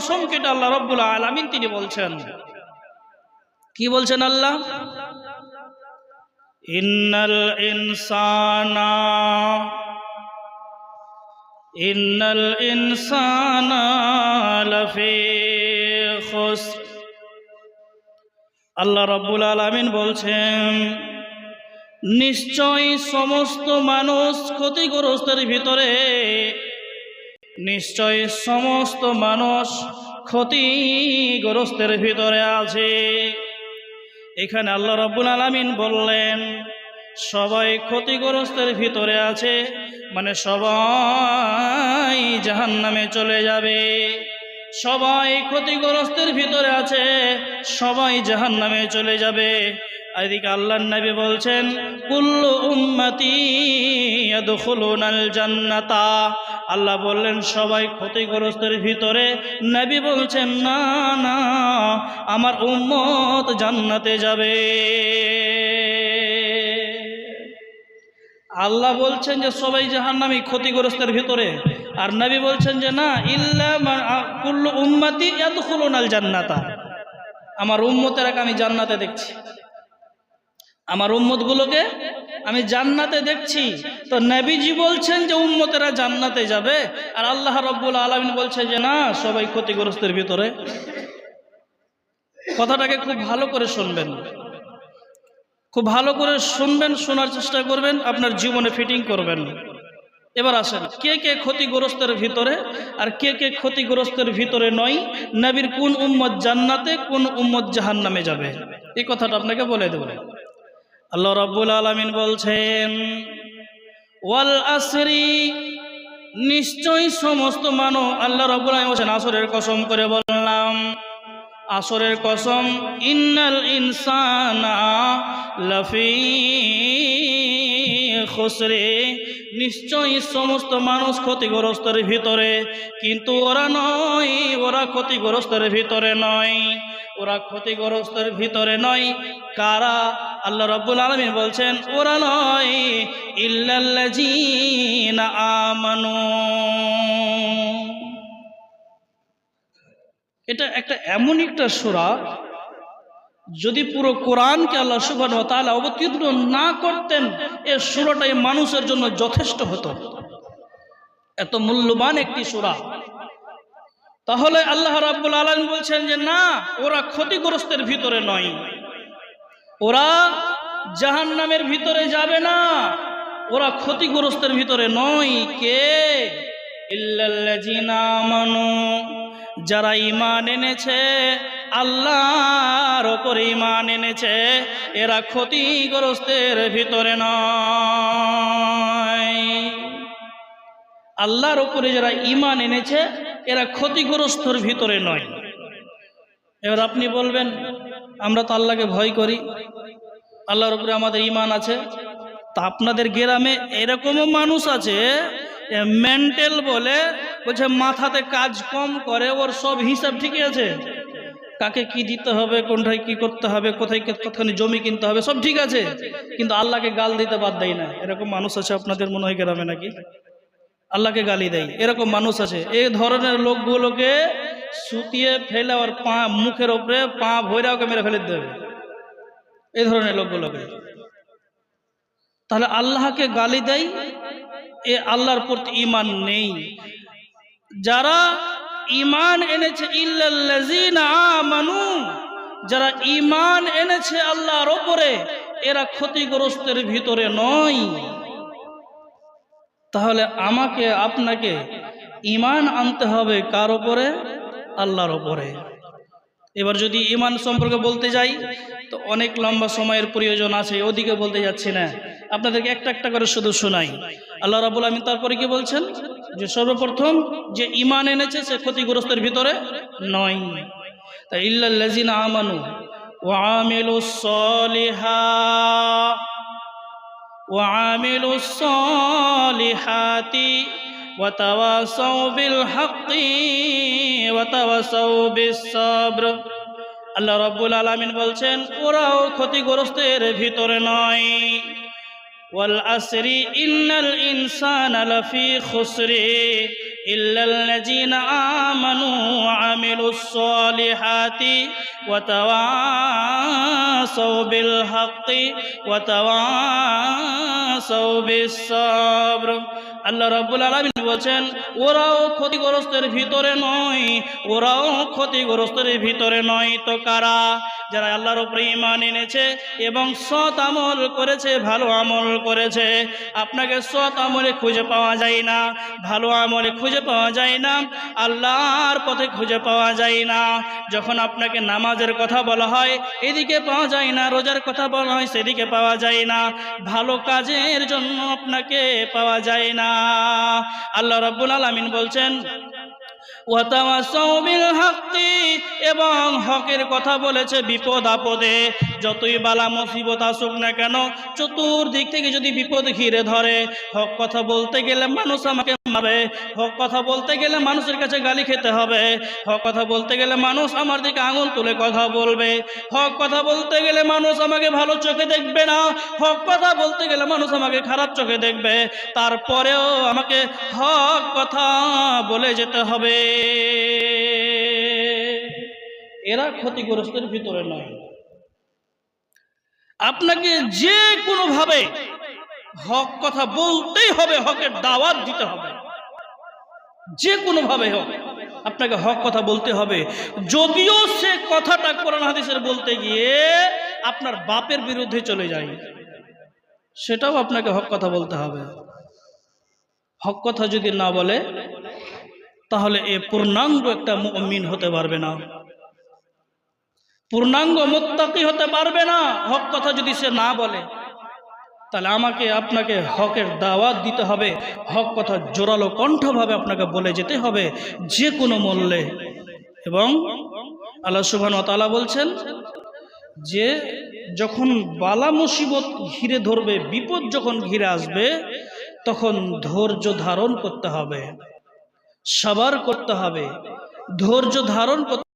কসম কেটে আল্লাহ রাব্বুল আলামিন তিনি বলছেন, কি বলছেন আল্লাহ? ইন্নাল ইনসানা লাফি খুসর। আল্লাহ রাব্বুল আলামিন বলছেন, নিশ্চয় সমস্ত মানুষ ক্ষতিগ্রস্তের ভিতরে, নিশ্চয় সমস্ত মানুষ ক্ষতিগ্রস্তের ভিতরে আছে। এখানে আল্লাহ রাব্বুল আলামিন বললেন সবাই ক্ষতিগ্রস্তের ভিতরে আছে, মানে সবাই জাহান্নামে চলে যাবে। সবাই ক্ষতিগ্রস্তের ভিতরে আছে, সবাই জাহান্নামে চলে যাবে। এদিকে আল্লাহর নবী বলছেন, কুল্লু উম্মতি ইয়াদখুলুনাল জান্নাতা। আল্লাহ বললেন সবাই ক্ষতিগ্রস্তের ভিতরে। নবী বলছেন না না, আমার উম্মত জান্নাতে যাবে। আল্লাহ বলছেন যে সবাই জাহান্নামী, ক্ষতিগ্রস্তের ভিতরে, আর নবী বলছেন যে না, ইল্লা কুল্লু উম্মতি ইয়াদখুলুনাল জান্নাতা, আমার উম্মতেরাকে আমি জান্নাতে দেখছি, আমার উম্মতগুলোকে আমি জান্নাতে দেখছি। তো নবীজি বলছেন যে উম্মতেরা জান্নাতে যাবে, আর আল্লাহ রাব্বুল আলামিন বলছে যে না, সবাই ক্ষতিগ্রস্তের ভিতরে। কথাটাকে খুব ভালো করে শুনবেন, খুব ভালো করে শুনবেন, শোনার চেষ্টা করবেন, আপনার জীবনে ফিটিং করবেন। এবার আসেন, কে কে ক্ষতিগ্রস্তের ভিতরে আর কে কে ক্ষতিগ্রস্তের ভিতরে নয়? নবীর কোন উম্মত জান্নাতে, কোন উম্মত জাহান্নামে যাবে, এই কথাটা আপনাকে বলে দেব। আল্লাহ রাব্বুল আলামিন বলছেন, ওয়াল আসরি, নিশ্চয় সমস্ত মানুষ। আল্লাহ রাব্বুল আলামিন বলছেন, আসরের কসম করে বললাম, আসরের কসম, ইন্নাল ইনসানা লাফি খুসরে, নিশ্চয়ই সমস্ত মানুষ ক্ষতিগ্রস্তের ভিতরে। কিন্তু ওরা নয়, ওরা ক্ষতিগ্রস্তের ভিতরে নয়, ওরা ক্ষতিগ্রস্তের ভিতরে নয়। কারা? আল্লাহ রাব্বুল আলামিন বলছেন ওরা নয়, ইল্লাল্লাযীনা আমানু। এটা একটা এমন একটা সূরা, যদি পুরো কোরআনকে আল্লাহ সুবহানাহু ওয়া তাআলা অবতীর্ণ না করতেন, এই সূরাটাই মানুষের জন্য যথেষ্ট হতো। এত মূল্যবান একটি সূরা। তাহলে আল্লাহ রাব্বুল আলামিন বলছেন যে না, ওরা ক্ষতিগ্রস্তের ভিতরে নয়, ওরা জাহান্নামের ভিতরে যাবে না, ওরা ক্ষতিগ্রস্তের ভিতরে নয়। কে? ইল্লাল্লাযীনা আমানু, যারা ঈমান এনেছে, আল্লাহর উপরে ঈমান এনেছে, এরা ক্ষতিগ্রস্তের ভিতরে নয়। আল্লাহর উপরে যারা ঈমান এনেছে, এরা ক্ষতিগ্রস্তের ভিতরে নয়। এবার আপনি বলবেন, আমরা তো আল্লাহকে ভয় করি, আল্লাহর উপরে আমাদের ঈমান আছে। তা আপনাদের গ্রামে এরকমও মানুষ আছে, মেন্টাল বলে, বলছে মাথাতে কাজ কম করে, ওর সব হিসাব ঠিকই আছে, কাকে কি দিতে হবে, কোনটায় কি করতে হবে, কোথায় কতখানি জমি কিনতে হবে, সব ঠিক আছে, কিন্তু আল্লাহকে গাল দিতে বাদ দেয় না। এরকম মানুষ আছে আপনাদের মনে হয় গ্রামে নাকি? আল্লাহকে গালি দেয়, এরকম মানুষ আছে। এই ধরনের লোকগুলোকে সুতিয়ে ফেলে ওর পা মুখের উপরে পা ভৈরা ওকে মেরে ফেলে দেবে, এই ধরনের লোকগুলোকে। তাহলে আল্লাহকে গালি দেয়, এ আল্লাহর প্রতি ঈমান নেই। যারা ঈমান এনেছে, ইল্লাল্লাযীনা আমানু, যারা ঈমান এনেছে আল্লাহর উপরে, এরা ক্ষতিগ্রস্তের ভিতরে নয়। তাহলে আমাকে আপনাকে ঈমান আনতে হবে কার উপরে? আল্লাহর উপরে। এবার যদি ঈমান সম্পর্কে বলতে যাই তো অনেক লম্বা সময়ের প্রয়োজন আছে, ওদিকে বলতে যাচ্ছি না, আপনাদেরকে একটা একটা করে শুধু শোনাই। আল্লাহ রাব্বুল আলামিন তারপরে কি বলছেন? যে সর্বপ্রথম যে ঈমান এনেছে সে ক্ষতিগ্রস্তের ভিতরে নয়। তাই ইল্লাল্লাযীনা আমানু ওয়া আমিলুস সালিহাতি ওয়া তাওয়াসাউ বিল হাক্কি ওয়া তাওয়াসাউ বিস সাবর। আল্লাহ রাব্বুল আলামিন বলছেন ওরাও ক্ষতিগ্রস্তের ভিতরে নয়। ওয়াল আসরি ইন্নাল ইনসানা লাফি খুসরি ইল্লাল্লাযীনা আমানু ওয়া আমিলুস সলিহাতি ওয়া তাওয়াসাউ বিল হাক্কি ওয়া তাওয়াসাউ বিস সাবর। আল্লাহ রাব্বুল আলামিন বলেন ওরাও ক্ষতিগ্রস্তের ভিতরে নয়, ওরাও ক্ষতিগ্রস্তের ভিতরে নয় তো কারা? যারা আল্লাহর উপরে ঈমান এনেছে এবং সৎ আমল করেছে, ভালো আমল করেছে। আপনাকে সৎ আমলে খুঁজে পাওয়া যায় না, ভালো আমলে খুঁজে পাওয়া যায় না, আল্লাহর পথে খুঁজে পাওয়া যায় না। যখন আপনাকে নামাজের কথা বলা হয় এদিকে পাওয়া যায় না, রোজার কথা বলা হয় সেদিকে পাওয়া যায় না, ভালো কাজের জন্য আপনাকে পাওয়া যায় না। আল্লাহ রাব্বুল আলামিন বলছেন ওয়াতাওয়াসাউ বিল হাক্কি, এবং হকের কথা বলেছে বিপদ আপদে। যতই বালা মুসিবত আসুক না কেন, চতুর্দিক থেকে যদি বিপদ ঘিরে ধরে, হক কথা বলতে গেলে মানুষ আমাকে মারবে, হক কথা বলতে গেলে মানুষের কাছে গালি খেতে হবে, হক কথা বলতে গেলে মানুষ আমার দিকে আঙুল তুলে কথা বলবে, হক কথা বলতে গেলে মানুষ আমাকে ভালো চোখে দেখবে না, হক কথা বলতে গেলে মানুষ আমাকে খারাপ চোখে দেখবে, তারপরেও আমাকে হক কথা বলে যেতে হবে। এরা ক্ষতিগ্রস্তের ভিতরে নয়। আপনাকে যে কোনো ভাবে হক কথা বলতেই হবে, হকের দাওয়াত দিতে হবে, যে কোনো ভাবে হোক আপনাকে হক কথা বলতে হবে। যদিও সে কথাটা কোরআন হাদিসের বলতে গিয়ে আপনার বাপের বিরুদ্ধে চলে যায়, সেটাও আপনাকে হক কথা বলতে হবে। হক কথা যদি না বলে তাহলে এ পূর্ণাঙ্গ একটা মুমিন হতে পারবে না, পূর্ণাঙ্গ মুত্তাকি হতে পারবে না। হক কথা যদি সে না বলে, তাহলে আমাকে আপনাকে হকের দাওয়াত দিতে হবে, হক কথা জোরালো কণ্ঠভাবে আপনাকে বলে যেতে হবে যে কোনো মূল্যে। এবং আল্লাহ সুবহানাহু ওয়া তাআলা বলছেন যে যখন বালা মুসিবত ঘিরে ধরবে, বিপদ যখন ঘিরে আসবে, তখন ধৈর্য ধারণ করতে হবে, সবার করতে হবে, ধৈর্য ধারণ করতে